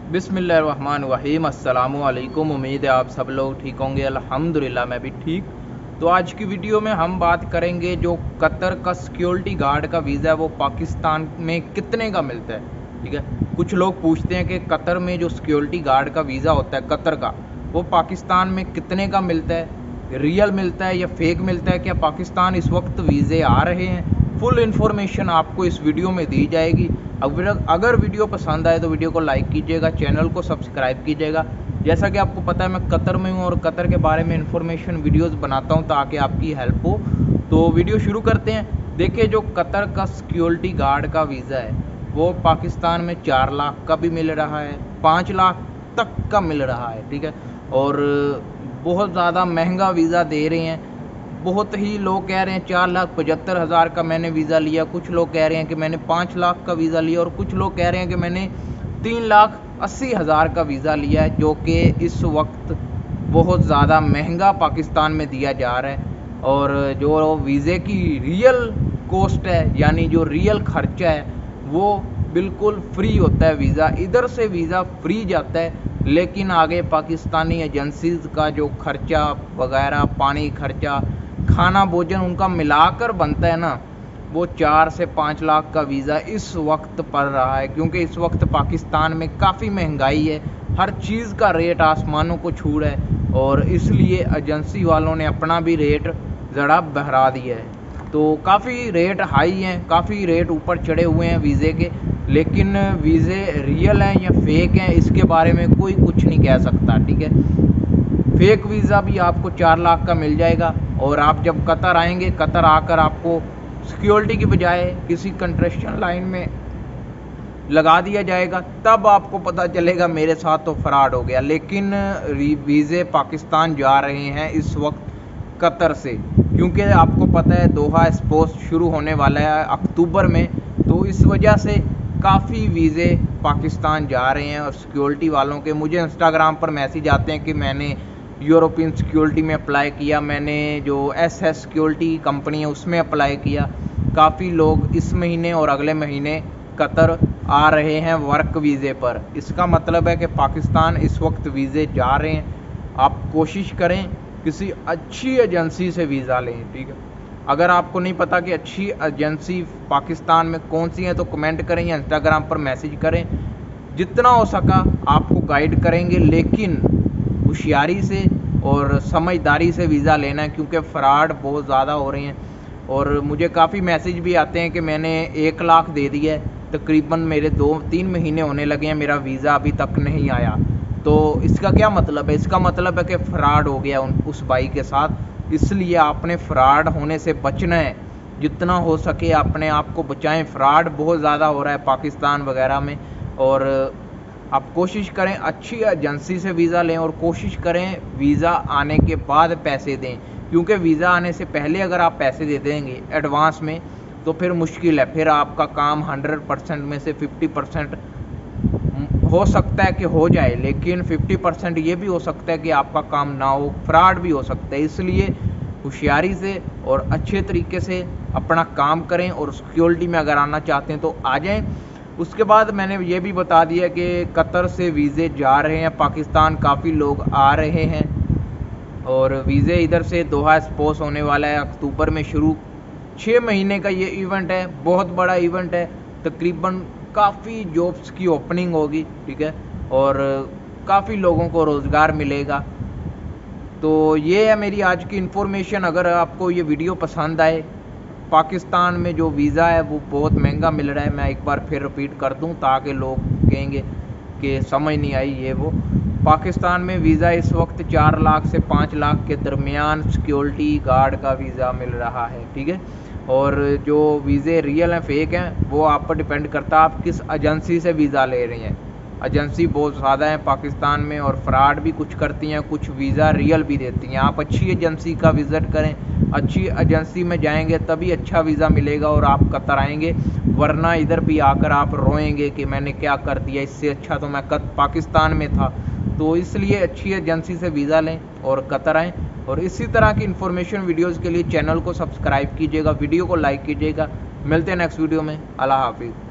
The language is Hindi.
बिस्मिल्लाहिर्रहमानिर्रहीम। अस्सलामु अलैकुम। उम्मीद है आप सब लोग ठीक होंगे। अल्हम्दुलिल्लाह मैं भी ठीक। तो आज की वीडियो में हम बात करेंगे जो कतर का सिक्योरिटी गार्ड का वीज़ा है वो पाकिस्तान में कितने का मिलता है। ठीक है, कुछ लोग पूछते हैं कि कतर में जो सिक्योरिटी गार्ड का वीज़ा होता है कतर का, वो पाकिस्तान में कितने का मिलता है, रियल मिलता है या फेक मिलता है, क्या पाकिस्तान इस वक्त वीज़े आ रहे हैं। फुल इन्फॉर्मेशन आपको इस वीडियो में दी जाएगी। अगर वीडियो पसंद आए तो वीडियो को लाइक कीजिएगा, चैनल को सब्सक्राइब कीजिएगा। जैसा कि आपको पता है मैं कतर में हूँ और कतर के बारे में इन्फॉर्मेशन वीडियोस बनाता हूँ ताकि आपकी हेल्प हो। तो वीडियो शुरू करते हैं। देखिए, जो कतर का सिक्योरिटी गार्ड का वीज़ा है वो पाकिस्तान में 4 लाख का भी मिल रहा है, 5 लाख तक का मिल रहा है। ठीक है, और बहुत ज़्यादा महंगा वीज़ा दे रहे हैं। बहुत ही लोग कह रहे हैं 4,75,000 का मैंने वीज़ा लिया, कुछ लोग कह रहे हैं कि मैंने 5 लाख का वीज़ा लिया और कुछ लोग कह रहे हैं कि मैंने 3,80,000 का वीज़ा लिया है, जो कि इस वक्त बहुत ज़्यादा महंगा पाकिस्तान में दिया जा रहा है। और जो वीज़े की रियल कॉस्ट है, यानी जो रियल खर्चा है, वो बिल्कुल फ्री होता है। वीज़ा इधर से वीज़ा फ्री जाता है, लेकिन आगे पाकिस्तानी एजेंसीज़ का जो खर्चा वगैरह, पानी खर्चा, खाना भोजन उनका मिलाकर बनता है ना, वो 4 से 5 लाख का वीज़ा इस वक्त पड़ रहा है। क्योंकि इस वक्त पाकिस्तान में काफ़ी महंगाई है, हर चीज़ का रेट आसमानों को छू रहा है और इसलिए एजेंसी वालों ने अपना भी रेट ज़रा बढ़ा दिया है। तो काफ़ी रेट हाई हैं, काफ़ी रेट ऊपर चढ़े हुए हैं वीज़े के। लेकिन वीज़े रियल हैं या फेक हैं इसके बारे में कोई कुछ नहीं कह सकता। ठीक है, फेक वीज़ा भी आपको 4 लाख का मिल जाएगा और आप जब कतर आएंगे, कतर आकर आपको सिक्योरिटी की बजाय किसी कंस्ट्रक्शन लाइन में लगा दिया जाएगा, तब आपको पता चलेगा मेरे साथ तो फ्रॉड हो गया। लेकिन वीज़े पाकिस्तान जा रहे हैं इस वक्त कतर से, क्योंकि आपको पता है दोहा एक्सपो शुरू होने वाला है अक्टूबर में, तो इस वजह से काफ़ी वीज़े पाकिस्तान जा रहे हैं। और सिक्योरिटी वालों के मुझे इंस्टाग्राम पर मैसेज आते हैं कि मैंने यूरोपियन सिक्योरिटी में अप्लाई किया, मैंने जो एसएस सिक्योरिटी कंपनी है उसमें अप्लाई किया। काफ़ी लोग इस महीने और अगले महीने कतर आ रहे हैं वर्क वीज़े पर। इसका मतलब है कि पाकिस्तान इस वक्त वीज़े जा रहे हैं। आप कोशिश करें किसी अच्छी एजेंसी से वीज़ा लें। ठीक है, अगर आपको नहीं पता कि अच्छी एजेंसी पाकिस्तान में कौन सी है तो कमेंट करें या इंस्टाग्राम पर मैसेज करें। जितना हो सका आपको गाइड करेंगे, लेकिन होशियारी से और समझदारी से वीज़ा लेना है, क्योंकि फ़्रॉड बहुत ज़्यादा हो रहे हैं। और मुझे काफ़ी मैसेज भी आते हैं कि मैंने 1 लाख दे दिया है, तकरीबन मेरे 2-3 महीने होने लगे हैं, मेरा वीज़ा अभी तक नहीं आया। तो इसका क्या मतलब है? इसका मतलब है कि फ़्रॉड हो गया उस भाई के साथ। इसलिए आपने फ़्रॉड होने से बचना है, जितना हो सके अपने आप को बचाएं। फ़्रॉड बहुत ज़्यादा हो रहा है पाकिस्तान वगैरह में। और आप कोशिश करें अच्छी एजेंसी से वीज़ा लें और कोशिश करें वीज़ा आने के बाद पैसे दें, क्योंकि वीज़ा आने से पहले अगर आप पैसे दे देंगे एडवांस में तो फिर मुश्किल है। फिर आपका काम 100% में से 50% हो सकता है कि हो जाए, लेकिन 50% ये भी हो सकता है कि आपका काम ना हो, फ्रॉड भी हो सकता है। इसलिए होशियारी से और अच्छे तरीके से अपना काम करें और सिक्योरिटी में अगर आना चाहते हैं तो आ जाएं। उसके बाद मैंने ये भी बता दिया कि कतर से वीज़े जा रहे हैं पाकिस्तान, काफ़ी लोग आ रहे हैं और वीज़े इधर से दोहा एक्सपो होने वाला है अक्टूबर में शुरू। 6 महीने का ये इवेंट है, बहुत बड़ा इवेंट है। तकरीबन काफ़ी जॉब्स की ओपनिंग होगी। ठीक है, और काफ़ी लोगों को रोज़गार मिलेगा। तो ये है मेरी आज की इन्फॉर्मेशन। अगर आपको ये वीडियो पसंद आए, पाकिस्तान में जो वीज़ा है वो बहुत महंगा मिल रहा है, मैं एक बार फिर रिपीट कर दूं ताकि लोग कहेंगे कि समझ नहीं आई ये वो। पाकिस्तान में वीज़ा इस वक्त 4 लाख से 5 लाख के दरमियान सिक्योरिटी गार्ड का वीज़ा मिल रहा है। ठीक है, और जो वीज़े रियल हैं फेक हैं वो आप पर डिपेंड करता है आप किस एजेंसी से वीज़ा ले रहे हैं। एजेंसी बहुत ज़्यादा है पाकिस्तान में और फ्रॉड भी कुछ करती हैं, कुछ वीज़ा रियल भी देती हैं। आप अच्छी एजेंसी का विज़िट करें, अच्छी एजेंसी में जाएंगे तभी अच्छा वीज़ा मिलेगा और आप कतर आएंगे, वरना इधर भी आकर आप रोएंगे कि मैंने क्या कर दिया, इससे अच्छा तो मैं पाकिस्तान में था। तो इसलिए अच्छी एजेंसी से वीज़ा लें और कतर आएँ। और इसी तरह की इन्फॉर्मेशन वीडियोज़ के लिए चैनल को सब्सक्राइब कीजिएगा, वीडियो को लाइक कीजिएगा। मिलते हैं नेक्स्ट वीडियो में। अल्लाह हाफिज़।